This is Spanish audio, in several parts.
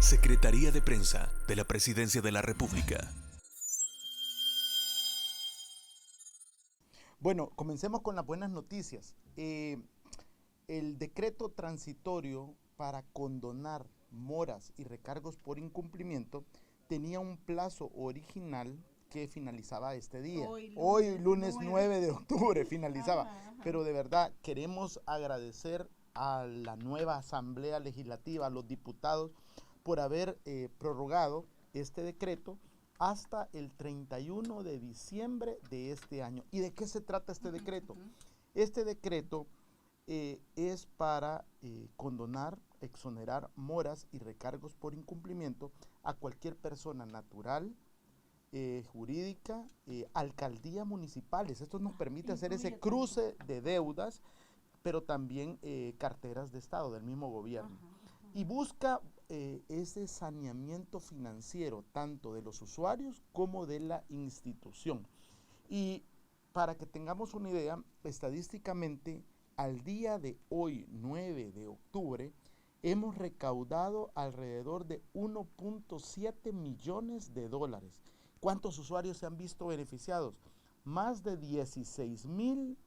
Secretaría de Prensa de la Presidencia de la República. Bueno, comencemos con las buenas noticias. El decreto transitorio para condonar moras y recargos por incumplimiento tenía un plazo original que finalizaba este día. Hoy lunes 9 de octubre, finalizaba. Ajá. Pero de verdad queremos agradecer a la nueva Asamblea Legislativa, a los diputados, por haber prorrogado este decreto hasta el 31 de diciembre de este año. ¿Y de qué se trata este decreto? Este decreto es para condonar, exonerar moras y recargos por incumplimiento a cualquier persona natural, jurídica, alcaldías municipales. Esto nos permite hacer ese cruce de deudas, pero también carteras de Estado del mismo gobierno. Y busca ese saneamiento financiero tanto de los usuarios como de la institución. Y para que tengamos una idea, estadísticamente, al día de hoy, 9 de octubre, hemos recaudado alrededor de 1.7 millones de dólares. ¿Cuántos usuarios se han visto beneficiados? Más de 16,000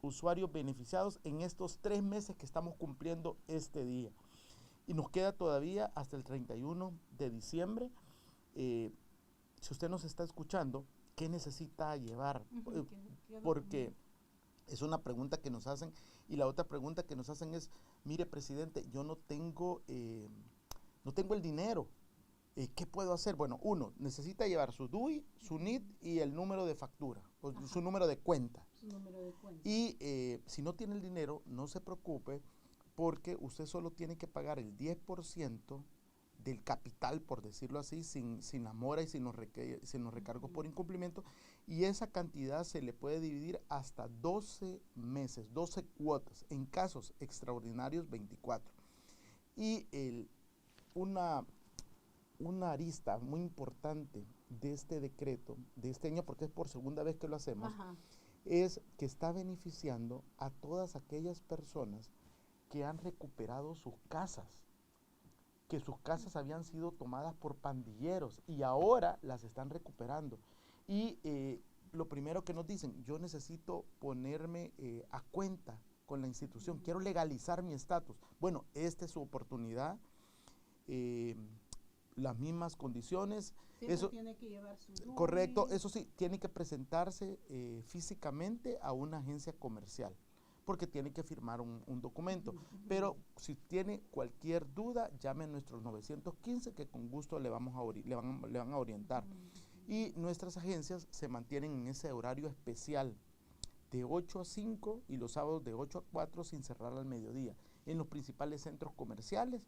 usuarios beneficiados en estos 3 meses que estamos cumpliendo este día. Y nos queda todavía hasta el 31 de diciembre. Si usted nos está escuchando, ¿qué necesita llevar? Porque es una pregunta que nos hacen. Y la otra pregunta que nos hacen es, mire, presidente, yo no tengo el dinero. ¿Qué puedo hacer? Bueno, uno, necesita llevar su DUI, su NIT y el número de factura, o su número de cuenta. Y si no tiene el dinero, no se preocupe, porque usted solo tiene que pagar el 10% del capital, por decirlo así, sin la mora y sin los recargos por incumplimiento, y esa cantidad se le puede dividir hasta 12 meses, 12 cuotas, en casos extraordinarios 24. Y una arista muy importante de este decreto, de este año, porque es por segunda vez que lo hacemos, es que está beneficiando a todas aquellas personas que han recuperado sus casas, que sus casas habían sido tomadas por pandilleros y ahora las están recuperando. Y lo primero que nos dicen, yo necesito ponerme a cuenta con la institución, quiero legalizar mi estatus. Bueno, esta es su oportunidad, las mismas condiciones. Eso tiene que llevar su DUI. Correcto, eso sí, tiene que presentarse físicamente a una agencia comercial, porque tiene que firmar un documento. Pero si tiene cualquier duda, llame a nuestros 915, que con gusto le van a orientar. Y nuestras agencias se mantienen en ese horario especial, de 8 a 5 y los sábados de 8 a 4 sin cerrar al mediodía, en los principales centros comerciales,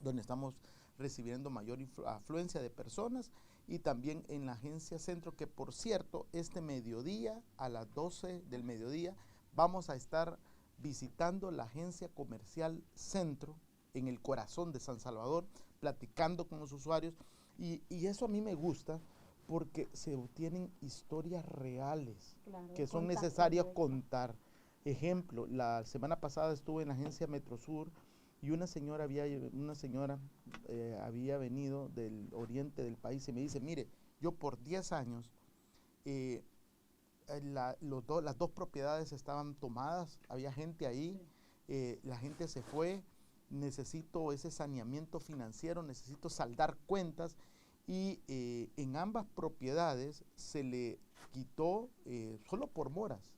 donde estamos recibiendo mayor afluencia de personas, y también en la agencia centro, que por cierto, este mediodía, a las 12 del mediodía, vamos a estar visitando la agencia comercial Centro, en el corazón de San Salvador, platicando con los usuarios, y eso a mí me gusta, porque se obtienen historias reales, claro, que son necesarias contar. Ejemplo, la semana pasada estuve en la agencia Metrosur, y una señora había venido del oriente del país y me dice, mire, yo por 10 años, las dos propiedades estaban tomadas, había gente ahí, la gente se fue, necesito ese saneamiento financiero, necesito saldar cuentas, y en ambas propiedades se le quitó, solo por moras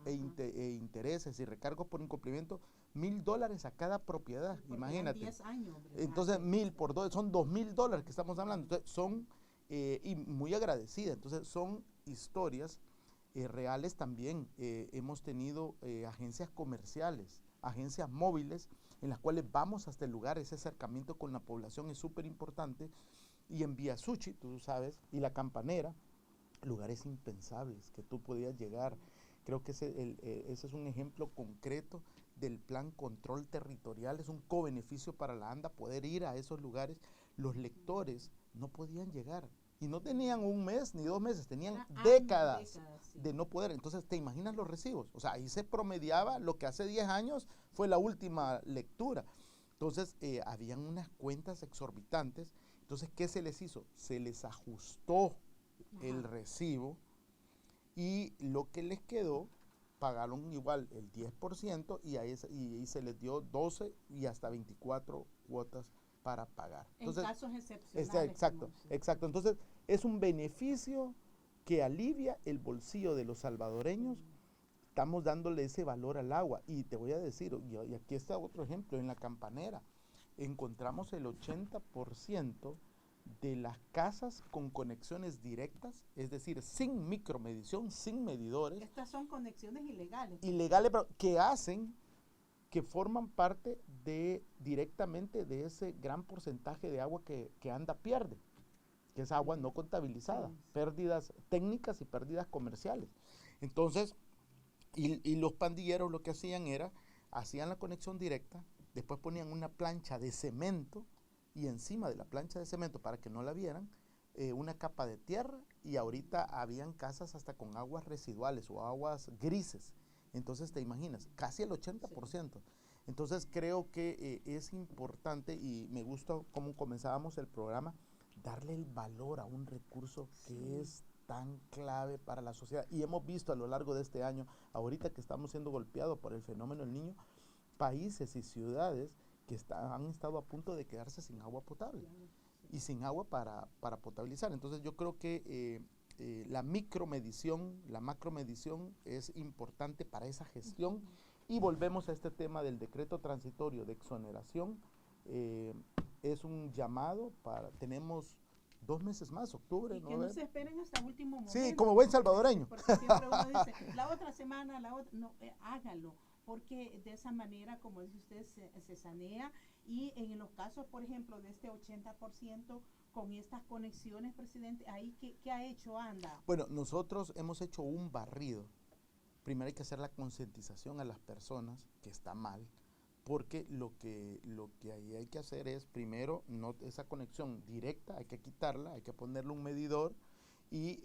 e intereses y recargos por incumplimiento, $1,000 a cada propiedad, imagínate. 10 años, entonces 1,000 por 2, son $2,000 que estamos hablando. Entonces son, y muy agradecida, entonces son historias reales también. Hemos tenido agencias comerciales, agencias móviles, en las cuales vamos hasta el lugar. Ese acercamiento con la población es súper importante. Y en Vía Suchi, tú sabes, y La Campanera, lugares impensables que tú podías llegar. Creo que ese es un ejemplo concreto del plan control territorial. Es un cobeneficio para la ANDA poder ir a esos lugares. Los lectores no podían llegar y no tenían un mes ni 2 meses, tenían décadas de no poder. Entonces, ¿te imaginas los recibos? O sea, ahí se promediaba lo que hace 10 años fue la última lectura. Entonces, habían unas cuentas exorbitantes. Entonces, ¿qué se les hizo? Se les ajustó el recibo y lo que les quedó, pagaron igual el 10% y se les dio 12 y hasta 24 cuotas para pagar. Entonces, en casos excepcionales. Exacto. Entonces, es un beneficio que alivia el bolsillo de los salvadoreños. Estamos dándole ese valor al agua. Y te voy a decir, y aquí está otro ejemplo, en La Campanera, encontramos el 80% de las casas con conexiones directas, es decir, sin micromedición, sin medidores. Estas son conexiones ilegales. Ilegales, pero que forman parte directamente de ese gran porcentaje de agua que ANDA pierde, que es agua no contabilizada, pérdidas técnicas y pérdidas comerciales. Entonces, y los pandilleros lo que hacían era, hacían la conexión directa, después ponían una plancha de cemento y encima de la plancha de cemento, para que no la vieran, una capa de tierra, y ahorita habían casas hasta con aguas residuales o aguas grises. Entonces te imaginas, casi el 80%. Entonces creo que es importante, y me gusta cómo comenzábamos el programa, darle el valor a un recurso que es tan clave para la sociedad. Y hemos visto a lo largo de este año, ahorita que estamos siendo golpeados por el fenómeno del Niño, países y ciudades que han estado a punto de quedarse sin agua potable y sin agua para potabilizar. Entonces yo creo que la micromedición, la macromedición es importante para esa gestión. Y volvemos a este tema del decreto transitorio de exoneración. Es un llamado tenemos 2 meses más, octubre, y que no se esperen hasta último momento. Sí, como buen salvadoreño. Porque siempre uno dice, la otra semana, no, hágalo, porque de esa manera, como dice usted, se sanea. Y en los casos, por ejemplo, de este 80% con estas conexiones, presidente, ahí ¿qué ha hecho ANDA? Bueno, nosotros hemos hecho un barrido. Primero hay que hacer la concientización a las personas que está mal, porque lo que ahí hay que hacer es, primero, esa conexión directa, hay que quitarla, hay que ponerle un medidor, y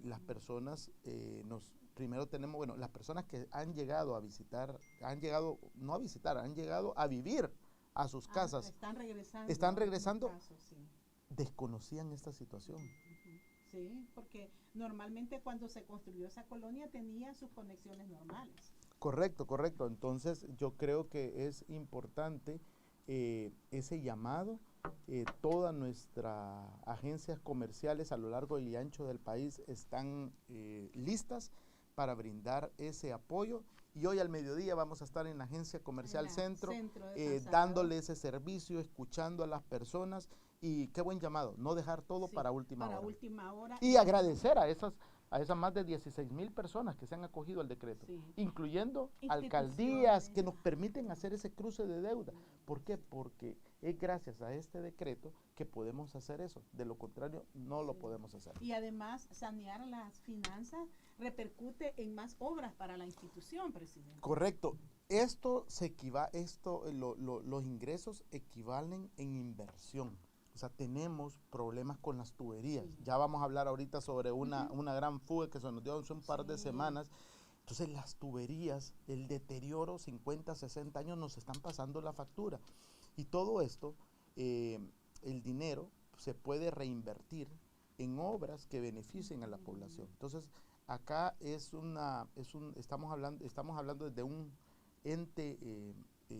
las personas, primero tenemos, bueno, las personas que han llegado a visitar, han llegado a vivir a sus casas. Están regresando. Desconocían esta situación. Sí, porque normalmente cuando se construyó esa colonia tenía sus conexiones normales. Correcto. Entonces yo creo que es importante ese llamado. Todas nuestras agencias comerciales a lo largo y ancho del país están listas para brindar ese apoyo. Y hoy al mediodía vamos a estar en la Agencia Comercial Centro dándole ese servicio, escuchando a las personas. Y qué buen llamado, no dejar todo para última hora. Y agradecer a esas más de 16,000 personas que se han acogido al decreto, incluyendo alcaldías que nos permiten hacer ese cruce de deuda. ¿Por qué? Porque es gracias a este decreto que podemos hacer eso. De lo contrario, no lo podemos hacer. Y además, sanear las finanzas repercute en más obras para la institución, presidente. Correcto. Los ingresos equivalen en inversión. O sea, tenemos problemas con las tuberías. Ya vamos a hablar ahorita sobre una gran fuga que se nos dio hace un par de semanas. Entonces, las tuberías, el deterioro, 50, 60 años, nos están pasando la factura. Y todo esto, el dinero se puede reinvertir en obras que beneficien a la población. Entonces, acá estamos hablando de un ente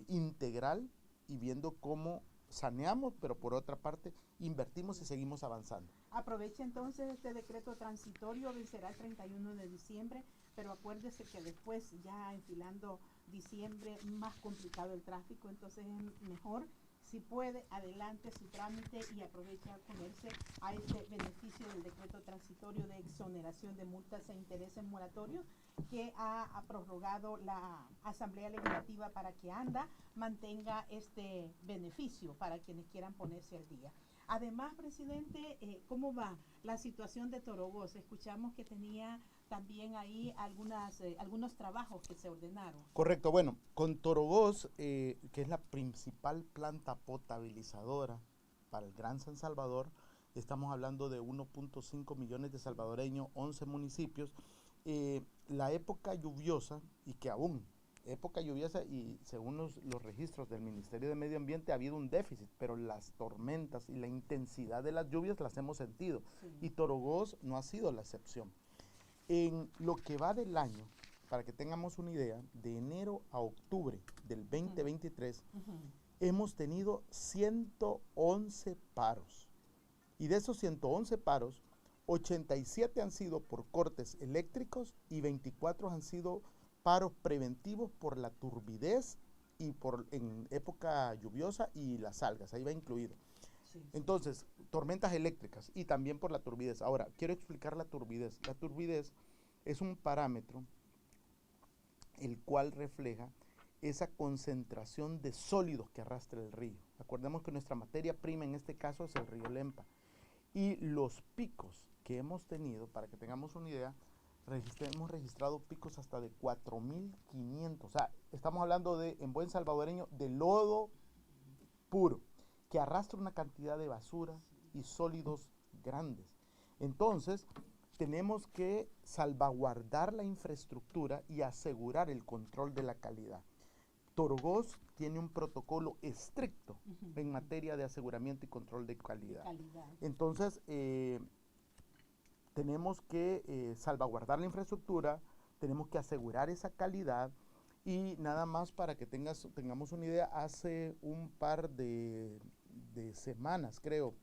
integral, y viendo cómo saneamos, pero por otra parte invertimos y seguimos avanzando. Aproveche entonces este decreto transitorio, vencerá el 31 de diciembre, pero acuérdese que después, ya enfilando diciembre, más complicado el tráfico, entonces es mejor, si puede, adelante su trámite y aproveche a ponerse a este beneficio del decreto transitorio de exoneración de multas e intereses moratorios que ha prorrogado la Asamblea Legislativa para que ANDA mantenga este beneficio para quienes quieran ponerse al día. Además, presidente, ¿cómo va la situación de Toroboz? Escuchamos que tenía también ahí algunos trabajos que se ordenaron. Correcto, bueno, con Toroboz, que es la principal planta potabilizadora para el Gran San Salvador, estamos hablando de 1.5 millones de salvadoreños, 11 municipios. La época lluviosa, y que aún época lluviosa y según los registros del Ministerio de Medio Ambiente ha habido un déficit, pero las tormentas y la intensidad de las lluvias las hemos sentido. Sí. Y Torogoz no ha sido la excepción. En lo que va del año, para que tengamos una idea, de enero a octubre del 2023, hemos tenido 111 paros. Y de esos 111 paros, 87 han sido por cortes eléctricos y 24 han sido paros preventivos por la turbidez y en época lluviosa y las algas, ahí va incluido. Sí. Entonces, tormentas eléctricas y también por la turbidez. Ahora, quiero explicar la turbidez. La turbidez es un parámetro el cual refleja esa concentración de sólidos que arrastra el río. Acordemos que nuestra materia prima en este caso es el río Lempa. Y los picos que hemos tenido, para que tengamos una idea, hemos registrado picos hasta de 4.500. O sea, estamos hablando de, en buen salvadoreño, de lodo puro, que arrastra una cantidad de basura y sólidos grandes. Entonces, tenemos que salvaguardar la infraestructura y asegurar el control de la calidad. Torogoz tiene un protocolo estricto en materia de aseguramiento y control de calidad. Entonces, tenemos que salvaguardar la infraestructura, tenemos que asegurar esa calidad y nada más para que tengamos una idea, hace un par de semanas, creo,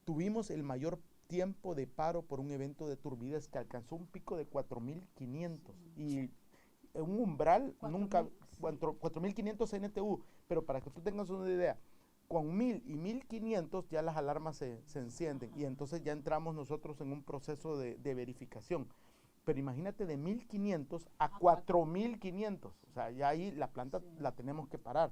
tuvimos el mayor tiempo de paro por un evento de turbidez que alcanzó un pico de 4.500 y un umbral 4.500 NTU, pero para que tú tengas una idea, con 1.000 y 1.500 ya las alarmas se encienden y entonces ya entramos nosotros en un proceso de verificación. Pero imagínate de 1.500 a 4.500, o sea, ya ahí la planta la tenemos que parar.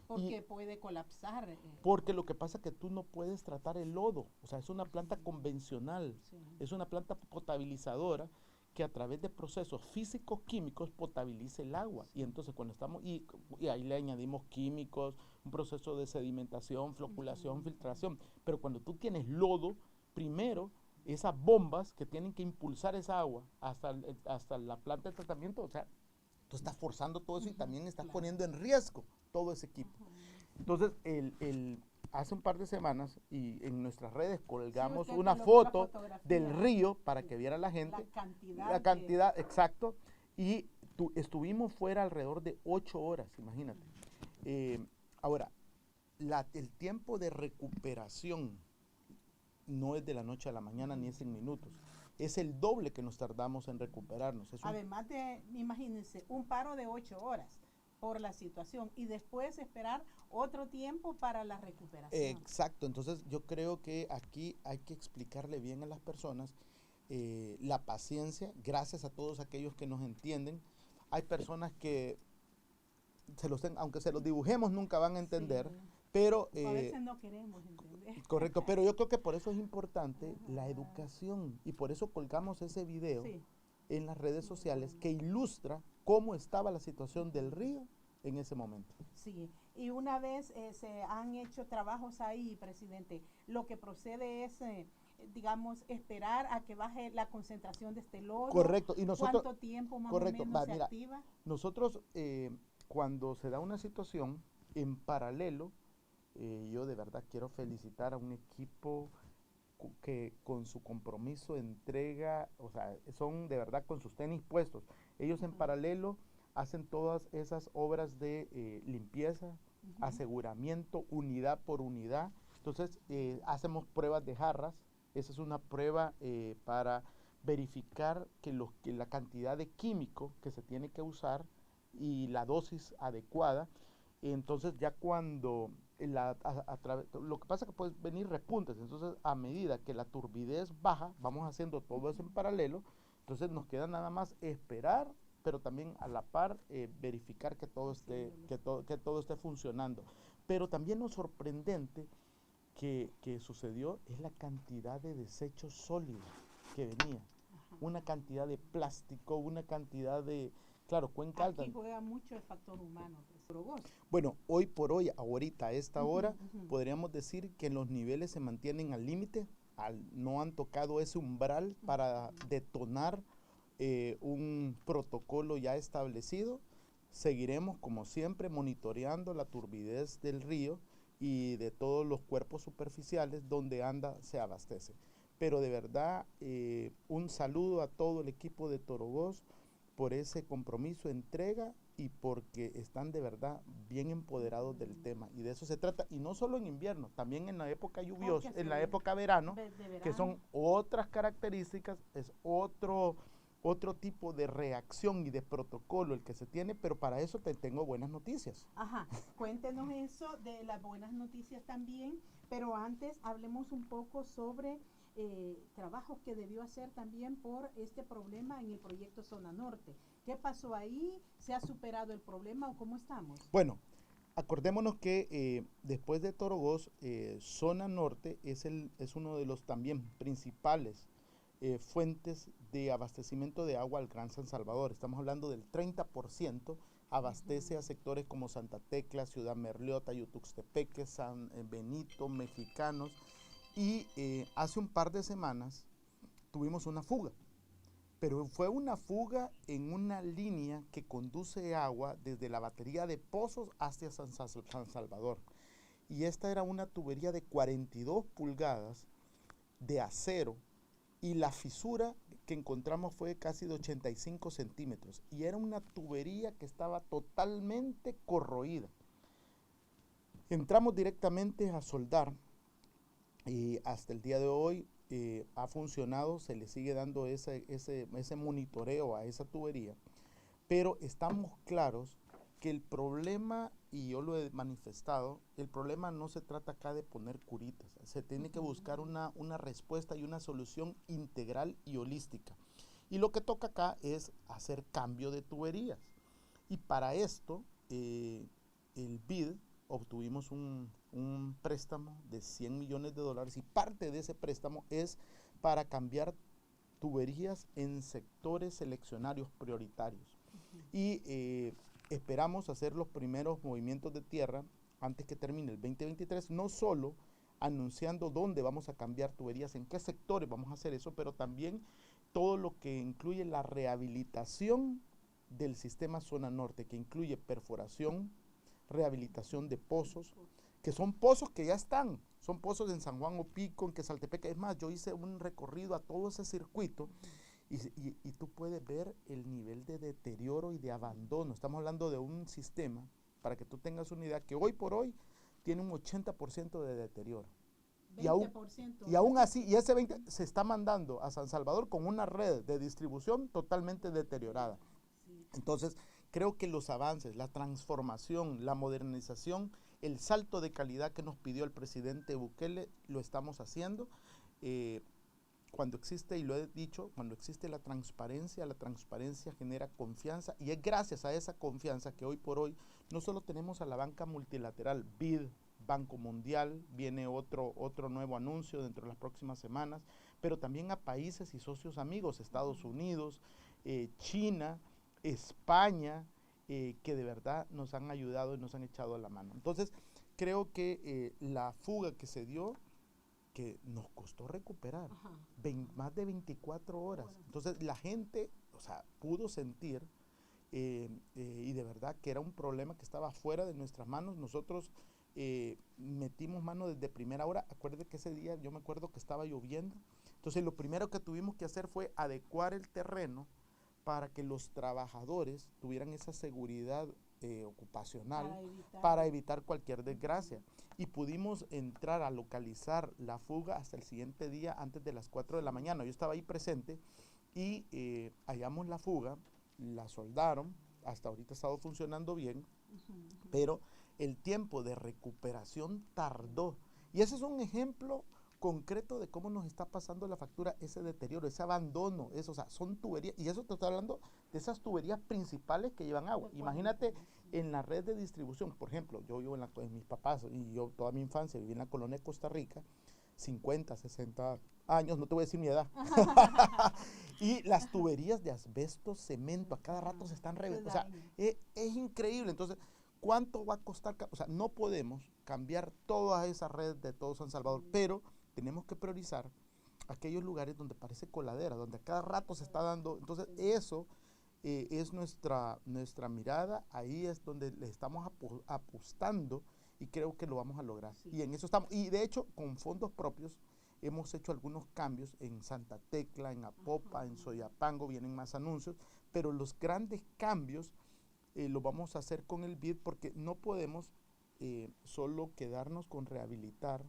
Porque puede colapsar. Porque lo que pasa es que tú no puedes tratar el lodo, o sea, es una planta convencional, es una planta potabilizadora que a través de procesos físicos químicos potabiliza el agua. Y entonces cuando estamos, y ahí le añadimos químicos, un proceso de sedimentación, floculación, filtración. Pero cuando tú tienes lodo, primero esas bombas que tienen que impulsar esa agua hasta la planta de tratamiento, o sea, tú estás forzando todo eso y también estás poniendo en riesgo todo ese equipo. Entonces, hace un par de semanas y en nuestras redes colgamos una foto del río para que viera la gente. La cantidad, exacto. Y estuvimos fuera alrededor de 8 horas, imagínate. Ahora, el tiempo de recuperación no es de la noche a la mañana ni es en minutos. Es el doble que nos tardamos en recuperarnos. Además de, imagínense, un paro de 8 horas por la situación y después esperar otro tiempo para la recuperación. Exacto, entonces yo creo que aquí hay que explicarle bien a las personas la paciencia, gracias a todos aquellos que nos entienden. Hay personas que, aunque se los dibujemos, nunca van a entender, pero... a veces no queremos entender. Correcto, pero yo creo que por eso es importante la educación y por eso colgamos ese video en las redes sociales que ilustra cómo estaba la situación del río en ese momento. Sí, y una vez se han hecho trabajos ahí, presidente, lo que procede es, digamos, esperar a que baje la concentración de este lodo. Correcto. Y nosotros, ¿cuánto tiempo más o menos se activa? Nosotros, cuando se da una situación, en paralelo, yo de verdad quiero felicitar a un equipo que con su compromiso entrega, o sea, son de verdad con sus tenis puestos. Ellos en paralelo hacen todas esas obras de limpieza, aseguramiento, unidad por unidad. Entonces, hacemos pruebas de jarras. Esa es una prueba para verificar que la cantidad de químico que se tiene que usar y la dosis adecuada. Entonces, ya cuando lo que pasa es que pueden venir repuntes, entonces a medida que la turbidez baja, vamos haciendo todo eso en paralelo, entonces nos queda nada más esperar, pero también a la par verificar que todo esté funcionando. Pero también lo sorprendente que sucedió es la cantidad de desechos sólidos que venía, una cantidad de plástico, una cantidad de... Claro, Cuenca Alta. Aquí juega mucho el factor humano. Bueno, hoy por hoy, ahorita, a esta hora, podríamos decir que los niveles se mantienen al límite, no han tocado ese umbral para detonar un protocolo ya establecido. seguiremos, como siempre, monitoreando la turbidez del río y de todos los cuerpos superficiales donde anda se abastece. Pero de verdad, un saludo a todo el equipo de Torogós por ese compromiso, entrega y porque están de verdad bien empoderados del tema. Y de eso se trata, y no solo en invierno, también en la época lluviosa, en la época verano, que son otras características, es otro tipo de reacción y de protocolo el que se tiene, pero para eso te tengo buenas noticias. Ajá, cuéntenos eso de las buenas noticias también, pero antes hablemos un poco sobre trabajos que debió hacer también por este problema en el proyecto Zona Norte. ¿Qué pasó ahí? ¿Se ha superado el problema o cómo estamos? Bueno, acordémonos que después de Torogós, Zona Norte es uno de los también principales fuentes de abastecimiento de agua al Gran San Salvador. Estamos hablando del 30%, abastece a sectores como Santa Tecla, Ciudad Merliota, Yutuxtepeque, San Benito, Mexicanos, y hace un par de semanas tuvimos una fuga, pero fue una fuga en una línea que conduce agua desde la batería de Pozos hacia San Salvador, y esta era una tubería de 42 pulgadas de acero, y la fisura que encontramos fue casi de 85 centímetros, y era una tubería que estaba totalmente corroída. Entramos directamente a soldar, y hasta el día de hoy ha funcionado, se le sigue dando ese monitoreo a esa tubería, pero estamos claros que el problema, y yo lo he manifestado, el problema no se trata acá de poner curitas, se tiene que buscar una respuesta y una solución integral y holística. Y lo que toca acá es hacer cambio de tuberías. Y para esto, el BID, obtuvimos un préstamo de $100 millones, y parte de ese préstamo es para cambiar tuberías en sectores seleccionarios prioritarios. Y esperamos hacer los primeros movimientos de tierra antes que termine el 2023, no solo anunciando dónde vamos a cambiar tuberías, en qué sectores vamos a hacer eso, pero también todo lo que incluye la rehabilitación del sistema Zona Norte, que incluye perforación, rehabilitación de pozos, que son pozos que ya están, son pozos en San Juan Opico, en Quesaltepeque. Es más, yo hice un recorrido a todo ese circuito y tú puedes ver el nivel de deterioro y de abandono. Estamos hablando de un sistema, para que tú tengas una idea, que hoy por hoy tiene un 80% de deterioro. 20%. Y aún así, y ese 20% se está mandando a San Salvador con una red de distribución totalmente deteriorada. Entonces, creo que los avances, la transformación, la modernización, el salto de calidad que nos pidió el presidente Bukele, lo estamos haciendo. Cuando existe, y lo he dicho, cuando existe la transparencia genera confianza, y es gracias a esa confianza que hoy por hoy no solo tenemos a la banca multilateral, BID, Banco Mundial, viene otro nuevo anuncio dentro de las próximas semanas, pero también a países y socios amigos, Estados Unidos, China, España, que de verdad nos han ayudado y nos han echado la mano. Entonces, creo que la fuga que se dio, que nos costó recuperar más de 24 horas. Entonces, la gente, o sea, pudo sentir y de verdad que era un problema que estaba fuera de nuestras manos. Nosotros metimos mano desde primera hora. Acuérdate que ese día yo me acuerdo que estaba lloviendo. Entonces, lo primero que tuvimos que hacer fue adecuar el terreno para que los trabajadores tuvieran esa seguridad ocupacional para evitar cualquier desgracia. Y pudimos entrar a localizar la fuga hasta el siguiente día antes de las 4 de la mañana. Yo estaba ahí presente y hallamos la fuga, la soldaron, hasta ahorita ha estado funcionando bien, pero el tiempo de recuperación tardó. Y ese es un ejemplo concreto de cómo nos está pasando la factura, ese deterioro, ese abandono, eso, o sea, son tuberías, y eso te estoy hablando de esas tuberías principales que llevan agua. Imagínate en la red de distribución, por ejemplo, yo vivo en mis papás, y yo toda mi infancia viví en la colonia de Costa Rica, 50, 60 años, no te voy a decir mi edad, y las tuberías de asbesto, cemento, a cada rato se están reventando, o sea, es increíble. Entonces, ¿cuánto va a costar? O sea, no podemos cambiar toda esa red de todo San Salvador, pero tenemos que priorizar aquellos lugares donde parece coladera, donde a cada rato se está dando. Entonces, eso es nuestra mirada, ahí es donde le estamos apostando y creo que lo vamos a lograr. Sí. Y en eso estamos. Y de hecho, con fondos propios, hemos hecho algunos cambios en Santa Tecla, en Apopa, en Soyapango, vienen más anuncios, pero los grandes cambios los vamos a hacer con el BID porque no podemos solo quedarnos con rehabilitar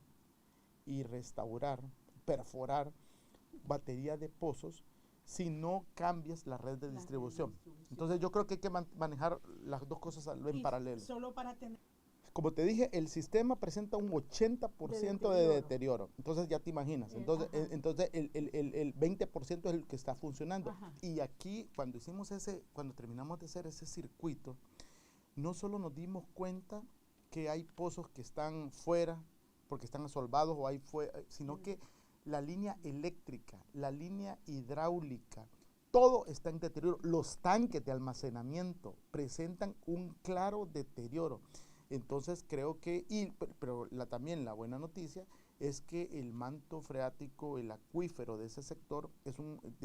y restaurar, perforar batería de pozos si no cambias la red de distribución. Entonces yo creo que hay que manejar las dos cosas en paralelo. Solo para tener... Como te dije, el sistema presenta un 80% de deterioro. Entonces ya te imaginas. Entonces el 20% es el que está funcionando. Ajá. Y aquí, cuando terminamos de hacer ese circuito, no solo nos dimos cuenta que hay pozos que están fuera, porque están asolvados o hay fuera, sino que la línea eléctrica, la línea hidráulica, todo está en deterioro. Los tanques de almacenamiento presentan un claro deterioro. Entonces creo que, pero también la buena noticia es que el manto freático, el acuífero de ese sector,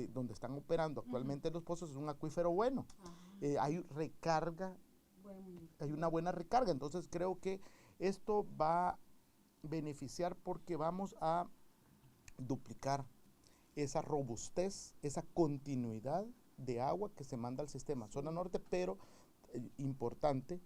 donde están operando actualmente los pozos, es un acuífero bueno. Hay recarga, hay una buena recarga. Entonces creo que esto va a beneficiar porque vamos a duplicar esa robustez, esa continuidad de agua que se manda al sistema. Zona norte, pero importante,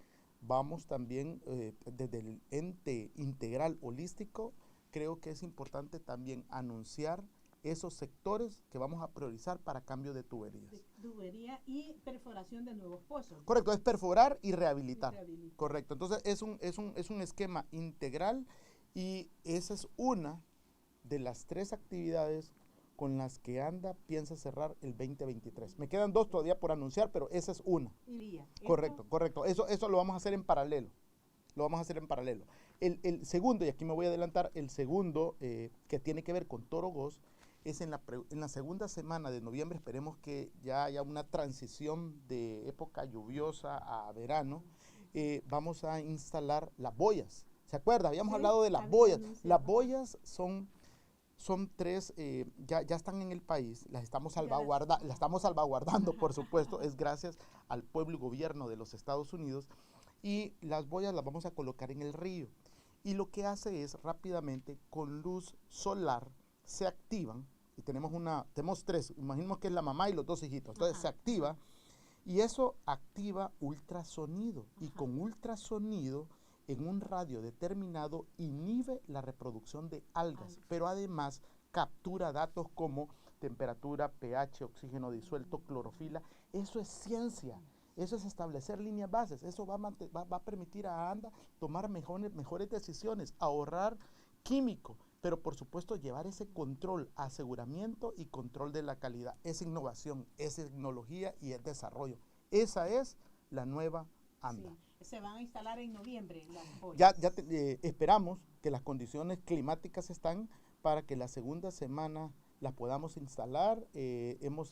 vamos también desde el ente integral holístico, creo que es importante también anunciar esos sectores que vamos a priorizar para cambio de tuberías. De tubería y perforación de nuevos pozos. Correcto, es perforar y rehabilitar. Correcto, entonces es un esquema integral y esa es una de las 3 actividades con las que ANDA piensa cerrar el 2023. Me quedan 2 todavía por anunciar, pero esa es una. Correcto. Eso lo vamos a hacer en paralelo. El segundo, y aquí me voy a adelantar, el segundo que tiene que ver con Toro Gos, es en la segunda semana de noviembre. Esperemos que ya haya una transición de época lluviosa a verano. Vamos a instalar las boyas. ¿Se acuerda? Habíamos hablado de las boyas. Las boyas son 3, ya están en el país, las estamos salvaguardando, por supuesto, es gracias al pueblo y gobierno de los Estados Unidos, y las boyas las vamos a colocar en el río. Y lo que hace es rápidamente, con luz solar, se activan, y tenemos 3, imaginemos que es la mamá y los 2 hijitos, entonces se activa, y eso activa ultrasonido, y con ultrasonido, en un radio determinado, inhibe la reproducción de algas, pero además captura datos como temperatura, pH, oxígeno disuelto, clorofila. Eso es ciencia, eso es establecer líneas bases, eso va a permitir a ANDA tomar mejores decisiones, ahorrar químico, pero por supuesto llevar ese control, aseguramiento y control de la calidad. Es innovación, es tecnología y es desarrollo. Esa es la nueva ANDA. Sí. Se van a instalar en noviembre las boyas. Esperamos que las condiciones climáticas están para que la segunda semana las podamos instalar. Hemos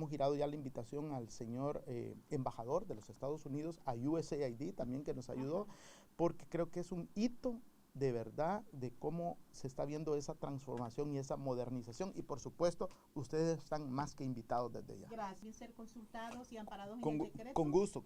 girado ya la invitación al señor embajador de los Estados Unidos, a USAID también, que nos ayudó, porque creo que es un hito de verdad de cómo se está viendo esa transformación y esa modernización, y por supuesto ustedes están más que invitados desde ya. Gracias. Ser consultados y amparados en el decreto. Con gusto.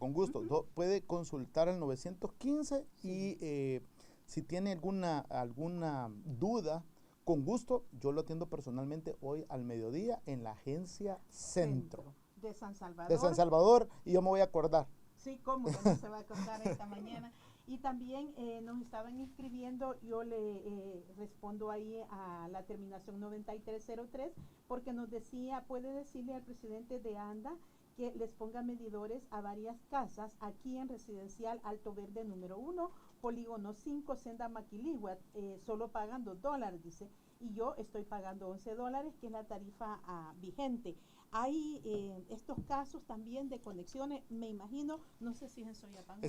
Puede consultar al 915 y si tiene alguna duda, con gusto, yo lo atiendo personalmente hoy al mediodía en la agencia Centro. De San Salvador. De San Salvador, y yo me voy a acordar. Sí, cómo que no se va a acordar esta mañana. Y también nos estaban inscribiendo, yo le respondo ahí a la terminación 9303, porque nos decía, puede decirle al presidente de ANDA que les ponga medidores a varias casas aquí en Residencial Alto Verde número 1, Polígono 5, Senda Maquiligua, solo pagan $2, dice, y yo estoy pagando $11, que es la tarifa vigente. Hay estos casos también de conexiones, me imagino, no sé si es en Soyapango.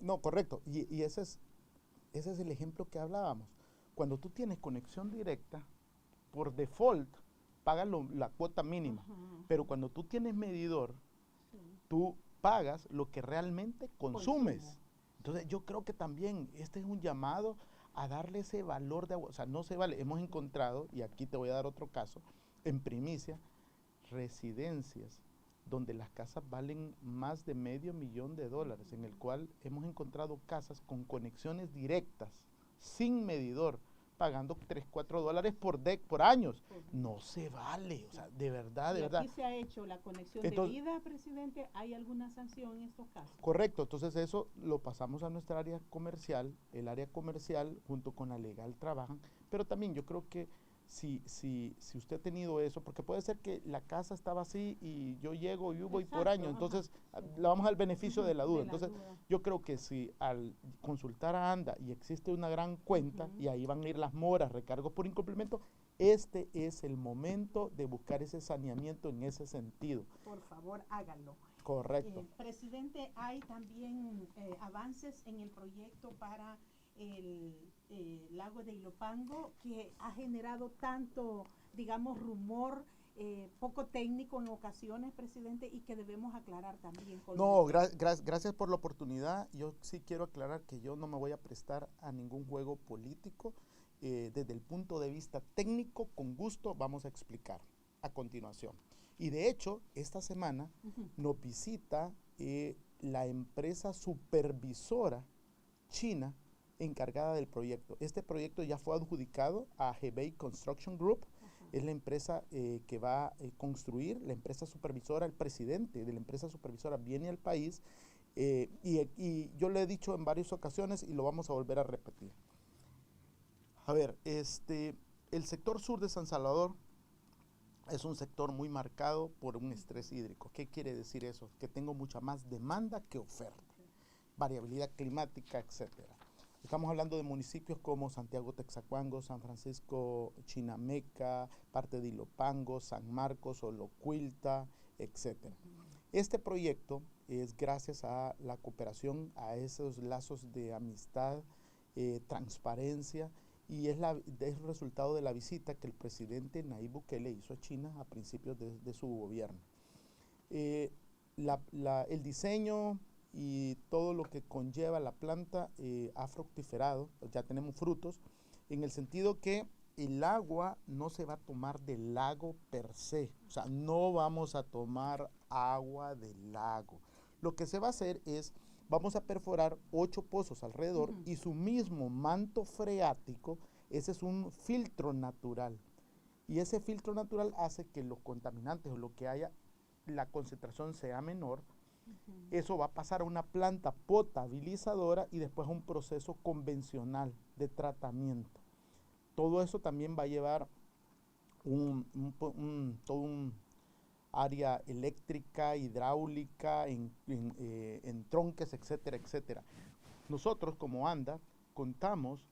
No, correcto, y ese es el ejemplo que hablábamos. Cuando tú tienes conexión directa, por default, pagas la cuota mínima, pero cuando tú tienes medidor, tú pagas lo que realmente consumes. Entonces yo creo que también este es un llamado a darle ese valor de agua. O sea, no se vale, hemos encontrado, y aquí te voy a dar otro caso, en primicia, residencias donde las casas valen más de $500,000, en el cual hemos encontrado casas con conexiones directas, sin medidor, pagando $3, $4 por años. No se vale, o sea, de verdad, de Y verdad. aquí se ha hecho la conexión Entonces, de vida, presidente. ¿Hay alguna sanción en estos casos? correcto, entonces eso lo pasamos a nuestra área comercial. El área comercial junto con la legal trabajan, pero también yo creo que si usted ha tenido eso, porque puede ser que la casa estaba así y yo llego y voy por año, entonces le vamos al beneficio de la duda. Entonces yo creo que si al consultar a ANDA y existe una gran cuenta y ahí van a ir las moras, recargos por incumplimiento, este es el momento de buscar ese saneamiento en ese sentido. Por favor, háganlo. Correcto. Presidente, hay también avances en el proyecto para el lago de Ilopango, que ha generado tanto, digamos, rumor, poco técnico en ocasiones, presidente, y que debemos aclarar también. No, gracias por la oportunidad. Yo sí quiero aclarar que yo no me voy a prestar a ningún juego político. Desde el punto de vista técnico, con gusto vamos a explicar a continuación. Y de hecho, esta semana nos visita la empresa supervisora china encargada del proyecto. Este proyecto ya fue adjudicado a Hebei Construction Group. Es la empresa que va a construir, la empresa supervisora, el presidente de la empresa supervisora viene al país y yo le he dicho en varias ocasiones y lo vamos a volver a repetir. A ver, el sector sur de San Salvador es un sector muy marcado por un estrés hídrico. ¿Qué quiere decir eso? Que tengo mucha más demanda que oferta, variabilidad climática, etcétera. Estamos hablando de municipios como Santiago Texacuango, San Francisco Chinameca, parte de Ilopango, San Marcos, Olocuilta, etcétera. Este proyecto es gracias a la cooperación, a esos lazos de amistad, transparencia, y es el resultado de la visita que el presidente Nayib Bukele hizo a China a principios de su gobierno. El diseño y todo lo que conlleva la planta ha fructiferado, ya tenemos frutos, en el sentido que el agua no se va a tomar del lago per se, o sea, no vamos a tomar agua del lago. Lo que se va a hacer es, vamos a perforar 8 pozos alrededor y su mismo manto freático, ese es un filtro natural. Y ese filtro natural hace que los contaminantes o lo que haya, la concentración sea menor. Eso va a pasar a una planta potabilizadora y después a un proceso convencional de tratamiento. Todo eso también va a llevar todo un área eléctrica, hidráulica, en tronques, etcétera, etcétera. Nosotros como ANDA contamos,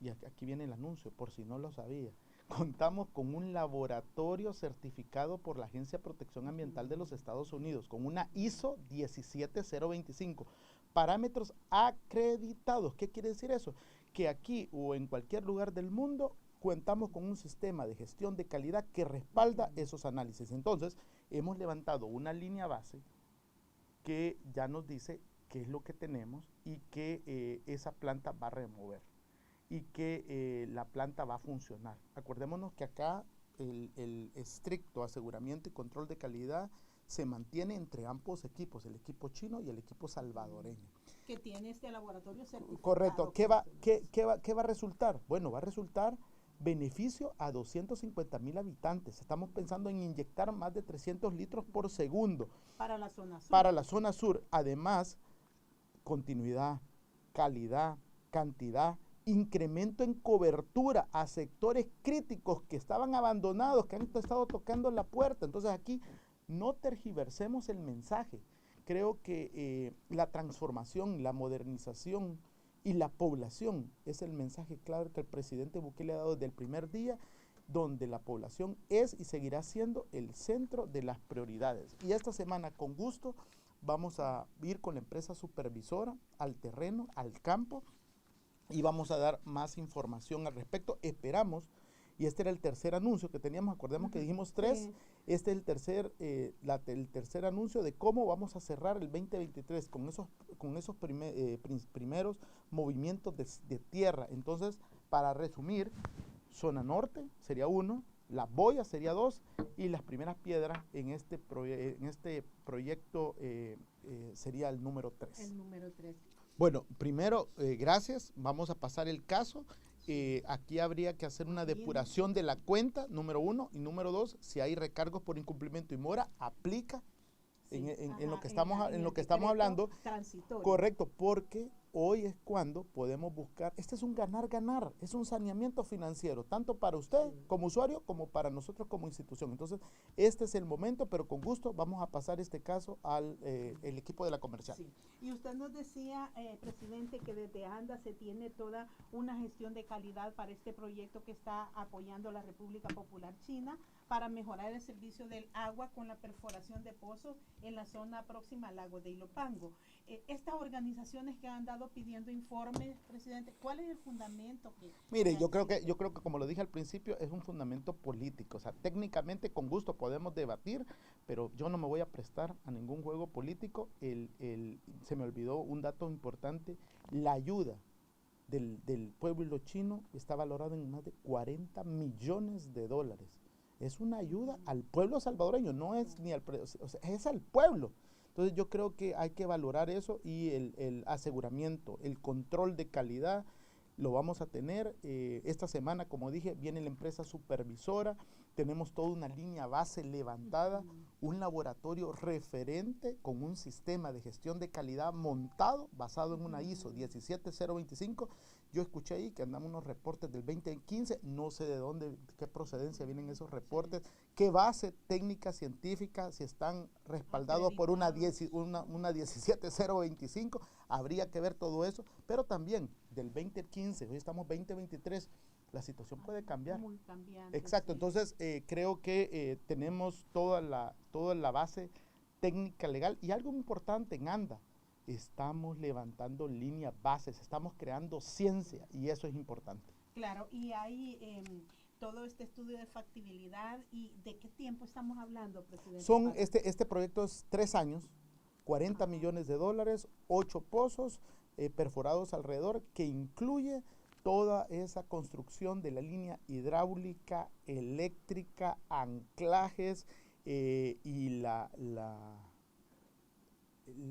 y aquí viene el anuncio, por si no lo sabía, contamos con un laboratorio certificado por la Agencia de Protección Ambiental de los Estados Unidos, con una ISO 17025, parámetros acreditados. ¿Qué quiere decir eso? Que aquí o en cualquier lugar del mundo contamos con un sistema de gestión de calidad que respalda esos análisis. Entonces, hemos levantado una línea base que ya nos dice qué es lo que tenemos y que esa planta va a remover y que la planta va a funcionar. Acordémonos que acá el estricto aseguramiento y control de calidad se mantiene entre ambos equipos, el equipo chino y el equipo salvadoreño. Que tiene este laboratorio certificado. Correcto. ¿Qué va a resultar? Bueno, va a resultar beneficio a 250,000 habitantes. Estamos pensando en inyectar más de 300 litros por segundo. Para la zona sur. Para la zona sur. Además, continuidad, calidad, cantidad, incremento en cobertura a sectores críticos que estaban abandonados, que han estado tocando la puerta. Entonces aquí no tergiversemos el mensaje. Creo que la transformación, la modernización y la población es el mensaje claro que el presidente Bukele ha dado desde el primer día, donde la población es y seguirá siendo el centro de las prioridades. Y esta semana, con gusto, vamos a ir con la empresa supervisora al terreno, al campo, y vamos a dar más información al respecto. Esperamos, y este era el tercer anuncio que teníamos, acordemos que dijimos 3, sí. Este es el tercer anuncio de cómo vamos a cerrar el 2023 con esos primeros movimientos de tierra. Entonces, para resumir, zona norte sería 1, las boyas sería 2 y las primeras piedras en este proyecto sería el número 3. El número 3. Bueno, primero, gracias, vamos a pasar el caso. Aquí habría que hacer una depuración de la cuenta, número 1, y número 2, si hay recargos por incumplimiento y mora, aplica en lo que estamos hablando. Transitorio. Correcto, porque hoy es cuando podemos buscar, este es un ganar-ganar, es un saneamiento financiero, tanto para usted como usuario, como para nosotros como institución. Entonces, este es el momento, pero con gusto vamos a pasar este caso al el equipo de la comercial. Sí. Y usted nos decía, presidente, que desde ANDA se tiene toda una gestión de calidad para este proyecto que está apoyando la República Popular China para mejorar el servicio del agua con la perforación de pozos en la zona próxima al lago de Ilopango. Estas organizaciones que han dado pidiendo informes, presidente, ¿cuál es el fundamento que? Mire, yo creo que como lo dije al principio, es un fundamento político. O sea, técnicamente con gusto podemos debatir, pero yo no me voy a prestar a ningún juego político. Se me olvidó un dato importante, la ayuda del pueblo chino está valorado en más de 40 millones de dólares. Es una ayuda al pueblo salvadoreño, no es ni al, o sea, es al pueblo. Entonces yo creo que hay que valorar eso y el aseguramiento, el control de calidad lo vamos a tener. Esta semana, como dije, viene la empresa supervisora, tenemos toda una línea base levantada, un laboratorio referente con un sistema de gestión de calidad montado basado en una ISO 17025. Yo escuché ahí que andamos unos reportes del 2015, no sé de dónde, qué procedencia vienen esos reportes, qué base técnica científica, si están respaldados por una 17025, habría que ver todo eso, pero también del 2015, hoy estamos 2023, la situación puede cambiar. Muy cambiante. Exacto, Sí. entonces creo que tenemos toda la base técnica legal y algo importante en ANDA, estamos levantando líneas bases, estamos creando ciencia y eso es importante. Claro, y hay todo este estudio de factibilidad y ¿de qué tiempo estamos hablando, presidente? Este proyecto es 3 años, 40 millones de dólares, 8 pozos perforados alrededor, que incluye toda esa construcción de la línea hidráulica, eléctrica, anclajes y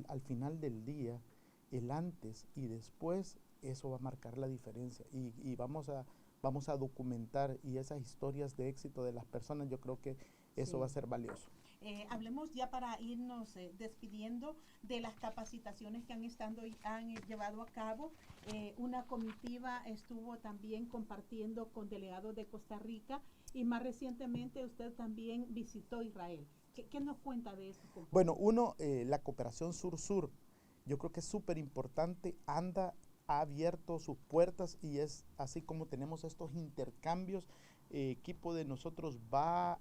al final del día, el antes y después, eso va a marcar la diferencia y vamos a documentar y esas historias de éxito de las personas, yo creo que eso va a ser valioso. Hablemos ya para irnos despidiendo de las capacitaciones que han llevado a cabo. Una comitiva estuvo también compartiendo con delegados de Costa Rica y más recientemente usted también visitó Israel. ¿Qué nos cuenta de eso? Bueno, la cooperación sur-sur, yo creo que es súper importante. ANDA ha abierto sus puertas y es así como tenemos estos intercambios. Equipo de nosotros va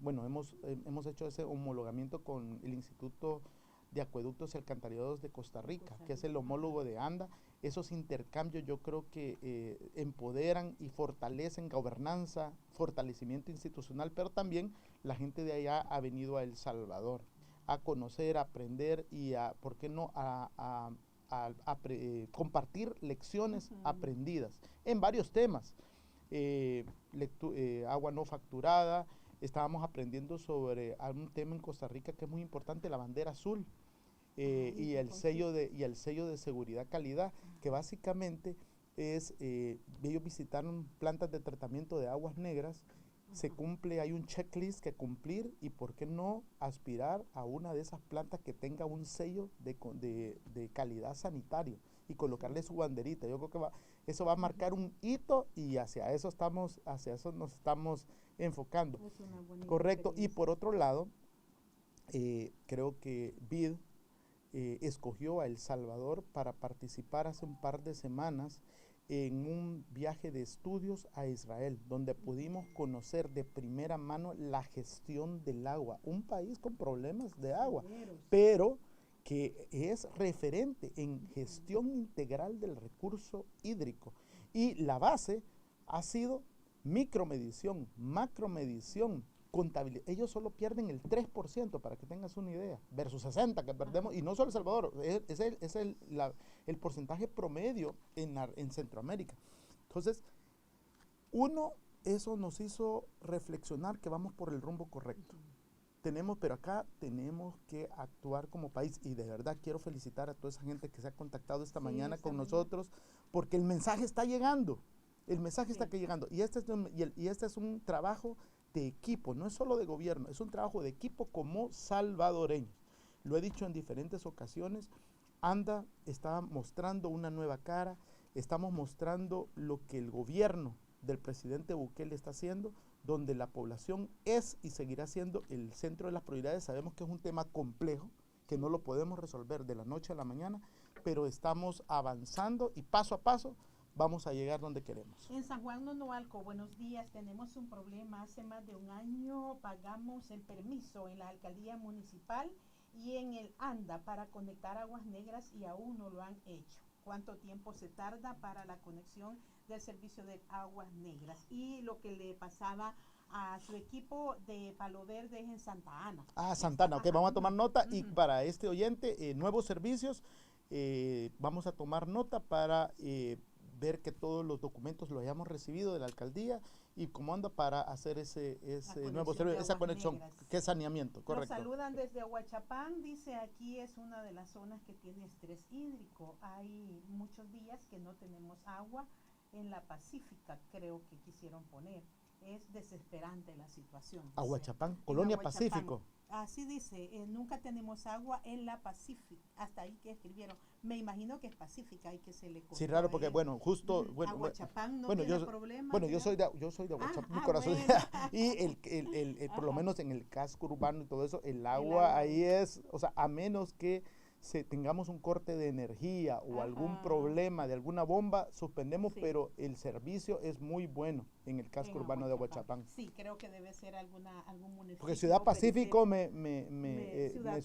bueno, hemos hecho ese homologamiento con el Instituto de Acueductos y Alcantarillados de Costa Rica, que es el homólogo de ANDA. Esos intercambios yo creo que empoderan y fortalecen gobernanza, fortalecimiento institucional, pero también la gente de allá ha venido a El Salvador a conocer, a aprender y ¿por qué no?, a compartir lecciones aprendidas en varios temas. Agua no facturada, estábamos aprendiendo sobre un tema en Costa Rica que es muy importante, la bandera azul y el sello de seguridad calidad, que básicamente es, ellos visitaron plantas de tratamiento de aguas negras, se cumple, hay un checklist que cumplir y por qué no aspirar a una de esas plantas que tenga un sello de calidad sanitario y colocarle su banderita. Yo creo que eso va a marcar un hito y hacia eso nos estamos enfocando. Es una buena Correcto. Y experiencia. por otro lado, creo que BID escogió a El Salvador para participar hace un par de semanas en un viaje de estudios a Israel, donde pudimos conocer de primera mano la gestión del agua, un país con problemas de agua, pero que es referente en gestión integral del recurso hídrico. Y la base ha sido micromedición, macromedición, contabilidad. Ellos solo pierden el 3%, para que tengas una idea, versus 60% que perdemos, y no solo El Salvador, es el porcentaje promedio en Centroamérica. Entonces, uno eso nos hizo reflexionar que vamos por el rumbo correcto. Pero acá tenemos que actuar como país, y de verdad quiero felicitar a toda esa gente que se ha contactado esta mañana con nosotros, porque el mensaje está llegando, está llegando, y este es un trabajo de equipo, no es solo de gobierno, es un trabajo de equipo como salvadoreños. Lo he dicho en diferentes ocasiones, ANDA está mostrando una nueva cara, estamos mostrando lo que el gobierno del presidente Bukele está haciendo, donde la población es y seguirá siendo el centro de las prioridades. Sabemos que es un tema complejo, que no lo podemos resolver de la noche a la mañana, pero estamos avanzando y paso a paso vamos a llegar donde queremos. En San Juan Nonualco, buenos días, tenemos un problema. Hace más de un año pagamos el permiso en la alcaldía municipal y en el ANDA para conectar Aguas Negras y aún no lo han hecho. ¿Cuánto tiempo se tarda para la conexión del servicio de Aguas Negras? Y lo que le pasaba a su equipo de Palo Verde es en Santa Ana. Santa Ana, ok, vamos a tomar nota. Y para este oyente, nuevos servicios, vamos a tomar nota para ver que todos los documentos los hayamos recibido de la alcaldía y cómo anda para hacer ese nuevo servicio, esa conexión, Negras. Que es saneamiento, correcto. Nos saludan desde Aguachapán, dice aquí es una de las zonas que tiene estrés hídrico. Hay muchos días que no tenemos agua en la Pacífica, creo que quisieron poner. Es desesperante la situación. Aguachapán, Colonia Aguachapán. Pacífico. Así dice, nunca tenemos agua en la Pacífica, hasta ahí que escribieron. Me imagino que es Pacífica y que se le cortó. Sí, raro, porque bueno, justo... Aguachapán no tiene problema. Bueno, yo soy de Aguachapán, mi corazón. Bueno. Y por lo menos en el casco urbano y todo eso, el agua ahí es, o sea, a menos que tengamos un corte de energía o algún problema de alguna bomba, suspendemos, pero el servicio es muy bueno en el casco urbano de Aguachapán. Sí, creo que debe ser algún municipio. Porque Ciudad Pacífico me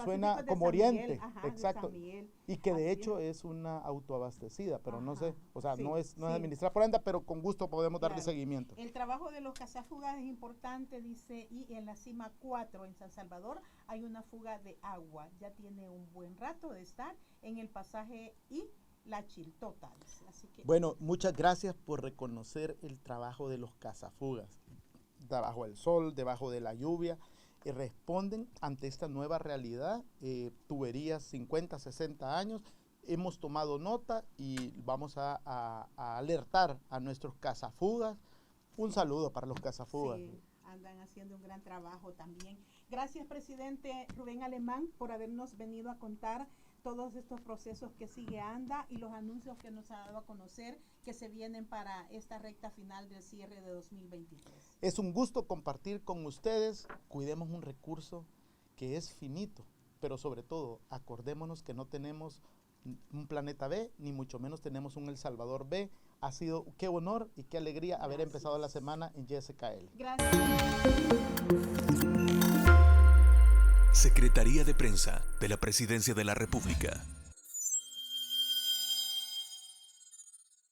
suena como Oriente, exacto, y que de hecho es una autoabastecida, pero no sé, o sea, no es administrada por ANDA, pero con gusto podemos darle seguimiento. El trabajo de los cazafugas es importante, dice, y en la cima 4 en San Salvador hay una fuga de agua, ya tiene un buen rato de estar en el pasaje y La Chiltota. Así que bueno, muchas gracias por reconocer el trabajo de los cazafugas. Debajo del sol, debajo de la lluvia, responden ante esta nueva realidad, tuberías 50, 60 años. Hemos tomado nota y vamos a alertar a nuestros cazafugas. Un saludo para los cazafugas. Sí, andan haciendo un gran trabajo también. Gracias, presidente Rubén Alemán, por habernos venido a contar todos estos procesos que sigue ANDA y los anuncios que nos ha dado a conocer que se vienen para esta recta final del cierre de 2023. Es un gusto compartir con ustedes. Cuidemos un recurso que es finito, pero sobre todo acordémonos que no tenemos un planeta B, ni mucho menos tenemos un El Salvador B. Ha sido qué honor y qué alegría haber empezado la semana en YSKL. Gracias. Secretaría de Prensa de la Presidencia de la República.